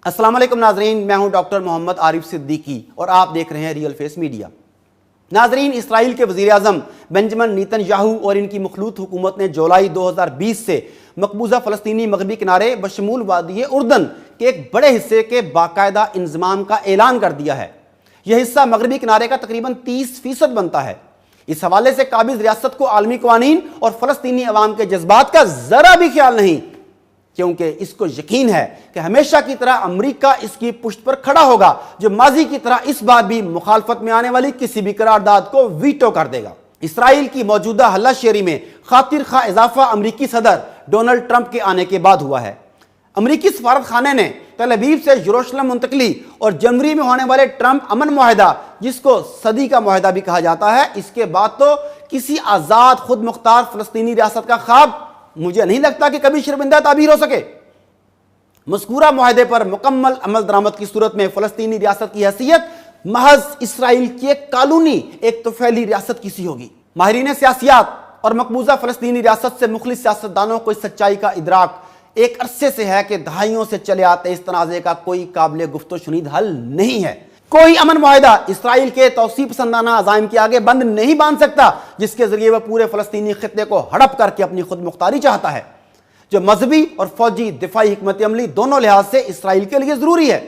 السلام علیکم ناظرین، میں ہوں ڈاکٹر محمد عارف صدیقی اور آپ دیکھ رہے ہیں ریئل فیس میڈیا۔ ناظرین، اسرائیل کے وزیر اعظم بنجمن نیتن یاہو اور ان کی مخلوط حکومت نے جولائی 2020 سے مقبوضہ فلسطینی مغربی کنارے بشمول وادی اردن کے ایک بڑے حصے کے باقاعدہ انضمام کا اعلان کر دیا ہے۔ یہ حصہ مغربی کنارے کا تقریباً 30% بنتا ہے۔ اس حوالے سے قابض ریاست کو عالمی قوانین اور فلسطینی عوام کے جذبات کا ذرا بھی خیال نہیں، کیونکہ اس کو یقین ہے کہ ہمیشہ کی طرح امریکہ اس کی پشت پر کھڑا ہوگا، جو ماضی کی طرح اس بار بھی مخالفت میں آنے والی کسی بھی قرارداد کو ویٹو کر دے گا۔ اسرائیل کی موجودہ ہلہ شیری میں خاطر خواہ اضافہ امریکی صدر ڈونلڈ ٹرمپ کے آنے کے بعد ہوا ہے۔ امریکی سفارت خانے نے تل ابیب سے یروشلم منتقلی اور جنوری میں ہونے والے ٹرمپ امن معاہدہ، جس کو صدی کا معاہدہ بھی کہا جاتا ہے، اس کے بعد تو کسی آزاد خود مختار فلسطینی ریاست کا خواب مجھے نہیں لگتا کہ کبھی شرمندہ تعبیر ہو سکے۔ مذکورہ معاہدے پر مکمل عمل درآمد کی صورت میں فلسطینی ریاست کی حیثیت محض اسرائیل کی ایک کالونی، ایک طفیلی ریاست کی سی ہوگی۔ ماہرین سیاسیات اور مقبوضہ فلسطینی ریاست سے مخلص سیاستدانوں کو اس سچائی کا ادراک ایک عرصے سے ہے کہ دہائیوں سے چلے آتے اس تنازع کا کوئی قابل گفت و شنید حل نہیں ہے۔ کوئی امن معاہدہ اسرائیل کے توسیع پسندانہ عزائم کے آگے بند نہیں باندھ سکتا، جس کے ذریعے وہ پورے فلسطینی خطے کو ہڑپ کر کے اپنی خود مختاری چاہتا ہے، جو مذہبی اور فوجی دفاعی حکمت عملی دونوں لحاظ سے اسرائیل کے لیے ضروری ہے۔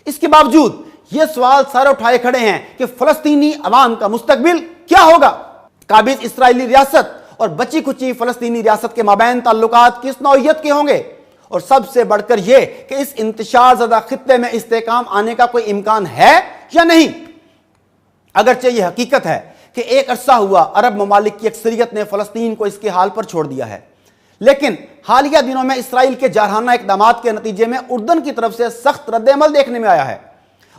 اس کے باوجود یہ سوال سر اٹھائے کھڑے ہیں کہ فلسطینی عوام کا مستقبل کیا ہوگا؟ قابض اسرائیلی ریاست اور بچی کھچی فلسطینی ریاست کے مابین تعلقات کس نوعیت کے ہوں گے؟ اور سب سے بڑھ کر یہ کہ اس انتشار زدہ خطے میں استحکام آنے کا کوئی امکان ہے یا نہیں؟ اگرچہ یہ حقیقت ہے کہ ایک عرصہ ہوا عرب ممالک کی اکثریت نے فلسطین کو اس کے حال پر چھوڑ دیا ہے، لیکن حالیہ دنوں میں اسرائیل کے جارحانہ اقدامات کے نتیجے میں اردن کی طرف سے سخت رد عمل دیکھنے میں آیا ہے۔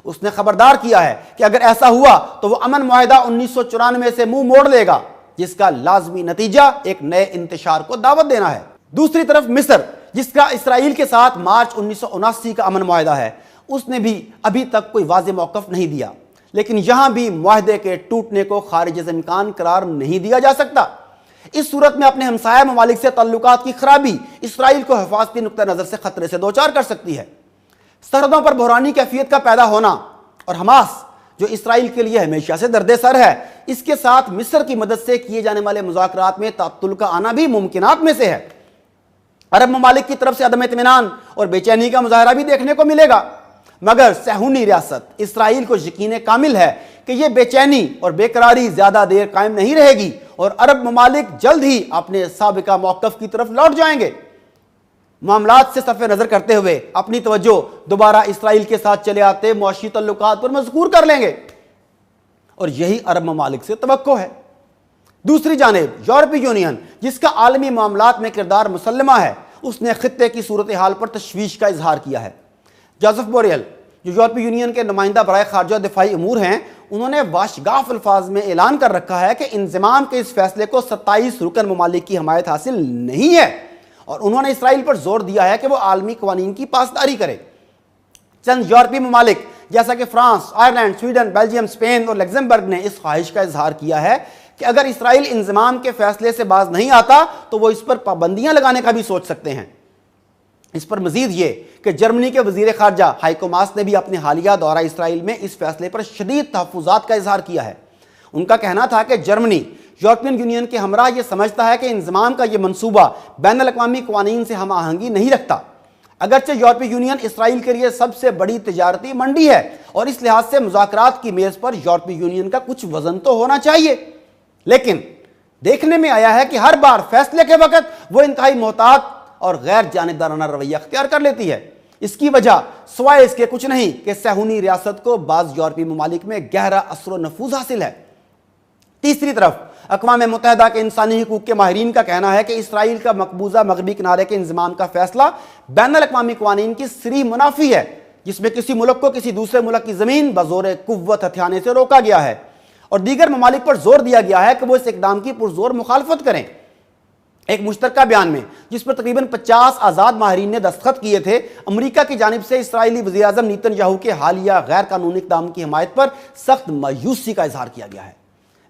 اس نے خبردار کیا ہے کہ اگر ایسا ہوا تو وہ امن معاہدہ 1994 سے منہ موڑ لے گا، جس کا لازمی نتیجہ ایک نئے انتشار کو دعوت دینا ہے۔ دوسری طرف مصر، جس کا اسرائیل کے ساتھ مارچ 1979 کا امن معاہدہ ہے، اس نے بھی ابھی تک کوئی واضح موقف نہیں دیا، لیکن یہاں بھی معاہدے کے ٹوٹنے کو خارج از امکان قرار نہیں دیا جا سکتا۔ اس صورت میں اپنے ہمسایہ ممالک سے تعلقات کی خرابی اسرائیل کو حفاظتی نقطہ نظر سے خطرے سے دوچار کر سکتی ہے۔ سرحدوں پر بحرانی کیفیت کا پیدا ہونا اور حماس، جو اسرائیل کے لیے ہمیشہ سے درد سر ہے، اس کے ساتھ مصر کی مدد سے کیے جانے والے مذاکرات میں تعطل کا آنا بھی ممکنات میں سے ہے۔ عرب ممالک کی طرف سے عدم اطمینان اور بے چینی کا مظاہرہ بھی دیکھنے کو ملے گا، مگر صہیونی ریاست اسرائیل کو یقین کامل ہے کہ یہ بے چینی اور بے قراری زیادہ دیر قائم نہیں رہے گی اور عرب ممالک جلد ہی اپنے سابقہ موقف کی طرف لوٹ جائیں گے۔ معاملات سے صرف نظر کرتے ہوئے اپنی توجہ دوبارہ اسرائیل کے ساتھ چلے آتے معاشی تعلقات پر مذکور کر لیں گے، اور یہی عرب ممالک سے توقع ہے۔ دوسری جانب یورپی یونین، جس کا عالمی معاملات میں کردار مسلمہ ہے، اس نے خطے کی صورتحال پر تشویش کا اظہار کیا ہے۔ جوزف بوریل، جو یورپی یونین کے نمائندہ برائے خارجہ دفاعی امور ہیں، انہوں نے واشگاف الفاظ میں اعلان کر رکھا ہے کہ انضمام کے اس فیصلے کو 27 رکن ممالک کی حمایت حاصل نہیں ہے، اور انہوں نے اسرائیل پر زور دیا ہے کہ وہ عالمی قوانین کی پاسداری کرے۔ چند یورپی ممالک جیسا کہ France, Ireland, Sweden, Belgium, Spain اور لگزمبرگ نے اس خواہش کا اظہار کیا ہے کہ اگر اسرائیل انضمام کے فیصلے سے باز نہیں آتا تو وہ اس پر پابندیاں لگانے کا بھی سوچ سکتے ہیں۔ اس پر مزید یہ کہ جرمنی کے وزیر خارجہ ہائیکو ماس نے بھی اپنے حالیہ دورہ اسرائیل میں اس فیصلے پر شدید تحفظات کا اظہار کیا ہے۔ ان کا کہنا تھا کہ جرمنی یورپین یونین کے ہمراہ یہ سمجھتا ہے کہ انضمام کا یہ منصوبہ بین الاقوامی قوانین سے ہم آہنگی نہیں رکھتا۔ اگرچہ یورپی یونین اسرائیل کے لیے سب سے بڑی تجارتی منڈی ہے اور اس لحاظ سے مذاکرات کی میز پر یورپی یونین کا کچھ وزن تو ہونا چاہیے، لیکن دیکھنے میں آیا ہے کہ ہر بار فیصلے کے وقت وہ انتہائی محتاط اور غیر جانبدارانہ رویہ اختیار کر لیتی ہے۔ اس کی وجہ سوائے اس کے کچھ نہیں کہ صہیونی ریاست کو بعض یورپی ممالک میں گہرا اثر و نفوذ حاصل ہے۔ تیسری طرف اقوام متحدہ کے انسانی حقوق کے ماہرین کا کہنا ہے کہ اسرائیل کا مقبوضہ مغربی کنارے کے انضمام کا فیصلہ بین الاقوامی قوانین کی صریح منافی ہے، جس میں کسی ملک کو کسی دوسرے ملک کی زمین بزور قوت ہتھیانے سے روکا گیا ہے، اور دیگر ممالک پر زور دیا گیا ہے کہ وہ اس اقدام کی پرزور مخالفت کریں۔ ایک مشترکہ بیان میں، جس پر تقریباً 50 آزاد ماہرین نے دستخط کیے تھے، امریکہ کی جانب سے اسرائیلی وزیر اعظم نیتن یاہو کے حالیہ غیر قانونی اقدام کی حمایت پر سخت مایوسی کا اظہار کیا گیا ہے۔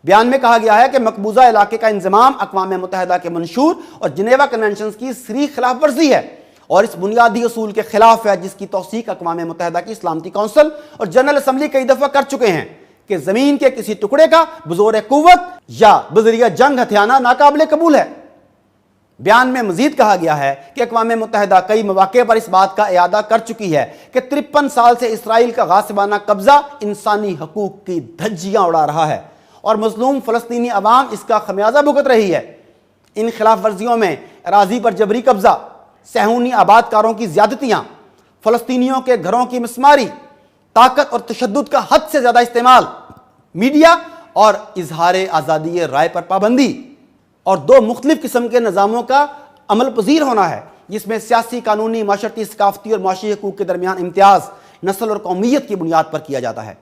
بیان میں کہا گیا ہے کہ مقبوضہ علاقے کا انضمام اقوام متحدہ کے منشور اور جنیوا کنونشنز کی صریح خلاف ورزی ہے، اور اس بنیادی اصول کے خلاف ہے جس کی توثیق اقوام متحدہ کی سلامتی کونسل اور جنرل اسمبلی کئی دفعہ کر چکے ہیں کہ زمین کے کسی ٹکڑے کا بزور قوت یا بذریعہ جنگ ہتھیانا ناقابل قبول ہے۔ بیان میں مزید کہا گیا ہے کہ اقوام متحدہ کئی مواقع پر اس بات کا اعادہ کر چکی ہے کہ 53 سال سے اسرائیل کا غاصبانہ قبضہ انسانی حقوق کی دھجیاں اڑا رہا ہے اور مظلوم فلسطینی عوام اس کا خمیازہ بھگت رہی ہے۔ ان خلاف ورزیوں میں اراضی پر جبری قبضہ، صہیونی آباد کاروں کی زیادتیاں، فلسطینیوں کے گھروں کی مسماری، طاقت اور تشدد کا حد سے زیادہ استعمال، میڈیا اور اظہار آزادی رائے پر پابندی اور دو مختلف قسم کے نظاموں کا عمل پذیر ہونا ہے جس میں سیاسی، قانونی، معاشرتی، ثقافتی اور معاشی حقوق کے درمیان امتیاز نسل اور قومیت کی بنیاد پر کیا جاتا ہے۔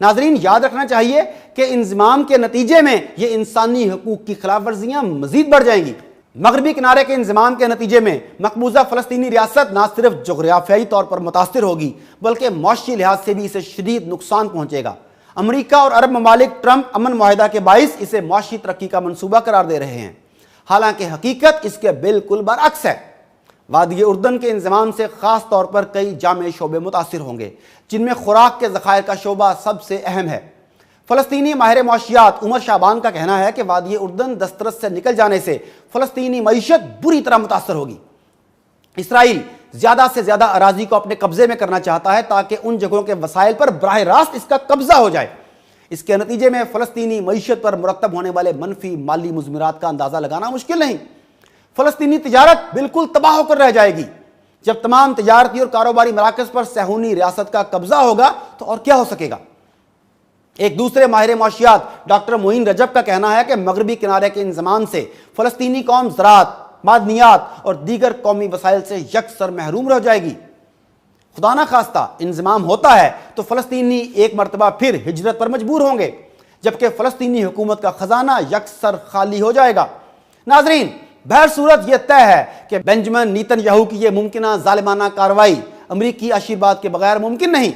ناظرین، یاد رکھنا چاہیے کہ انضمام کے نتیجے میں یہ انسانی حقوق کی خلاف ورزیاں مزید بڑھ جائیں گی۔ مغربی کنارے کے انضمام کے نتیجے میں مقبوضہ فلسطینی ریاست نہ صرف جغرافیائی طور پر متاثر ہوگی بلکہ معاشی لحاظ سے بھی اسے شدید نقصان پہنچے گا۔ امریکہ اور عرب ممالک ٹرمپ امن معاہدہ کے باعث اسے معاشی ترقی کا منصوبہ قرار دے رہے ہیں، حالانکہ حقیقت اس کے بالکل برعکس ہے۔ وادی اردن کے انضمام سے خاص طور پر کئی جامع شعبے متاثر ہوں گے جن میں خوراک کے ذخائر کا شعبہ سب سے اہم ہے۔ فلسطینی ماہر معاشیات عمر شعبان کا کہنا ہے کہ وادی اردن دسترس سے نکل جانے سے فلسطینی معیشت بری طرح متاثر ہوگی۔ اسرائیل زیادہ سے زیادہ اراضی کو اپنے قبضے میں کرنا چاہتا ہے تاکہ ان جگہوں کے وسائل پر براہ راست اس کا قبضہ ہو جائے۔ اس کے نتیجے میں فلسطینی معیشت پر مرتب ہونے والے منفی مالی مضمرات کا اندازہ لگانا مشکل نہیں۔ فلسطینی تجارت بالکل تباہ ہو کر رہ جائے گی۔ جب تمام تجارتی اور کاروباری مراکز پر صہیونی ریاست کا قبضہ ہوگا تو اور کیا ہو سکے گا؟ ایک دوسرے ماہر معاشیات ڈاکٹر معین رجب کا کہنا ہے کہ مغربی کنارے کے انضمام سے فلسطینی قوم زراعت، معدنیات اور دیگر قومی وسائل سے یکسر محروم رہ جائے گی۔ خدا نہ خواستہ انضمام ہوتا ہے تو فلسطینی ایک مرتبہ پھر ہجرت پر مجبور ہوں گے، جبکہ فلسطینی حکومت کا خزانہ یکسر خالی ہو جائے گا۔ ناظرین، بہر صورت یہ طے ہے کہ بنجمن نیتن یاہو کی یہ ممکنہ ظالمانہ کارروائی امریکی آشیرواد کے بغیر ممکن نہیں۔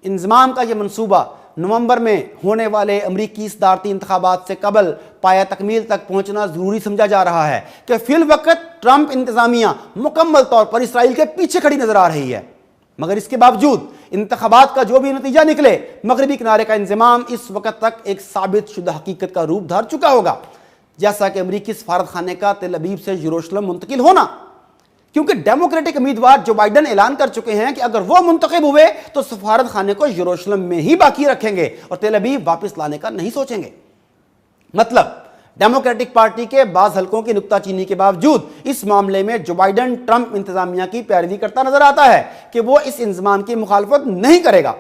انضمام کا یہ منصوبہ نومبر میں ہونے والے امریکی صدارتی انتخابات سے قبل پایہ تکمیل تک پہنچنا ضروری سمجھا جا رہا ہے کہ فی الوقت ٹرمپ انتظامیہ مکمل طور پر اسرائیل کے پیچھے کھڑی نظر آ رہی ہے، مگر اس کے باوجود انتخابات کا جو بھی نتیجہ نکلے، مغربی کنارے کا انضمام اس وقت تک ایک ثابت شدہ حقیقت کا روپ دھار چکا ہوگا، جیسا کہ امریکی سفارت خانے کا تل ابیب سے یروشلم منتقل ہونا، کیونکہ ڈیموکریٹک امیدوار جو بائیڈن اعلان کر چکے ہیں کہ اگر وہ منتخب ہوئے تو سفارت خانے کو یروشلم میں ہی باقی رکھیں گے اور تل ابیب واپس لانے کا نہیں سوچیں گے۔ مطلب ڈیموکریٹک پارٹی کے بعض حلقوں کی نکتہ چینی کے باوجود اس معاملے میں جو بائیڈن ٹرمپ انتظامیہ کی پیروی کرتا نظر آتا ہے کہ وہ اس انضمام کی مخالفت نہیں کرے گا۔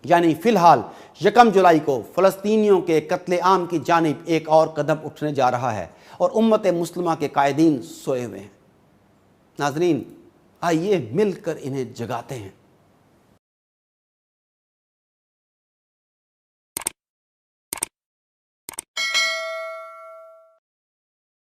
یعنی فی الحال 1 جولائی کو فلسطینیوں کے قتل عام کی جانب ایک اور قدم اٹھنے جا رہا ہے اور امت مسلمہ کے قائدین سوئے ہوئے ہیں۔ ناظرین، آئیے مل کر انہیں جگاتے ہیں۔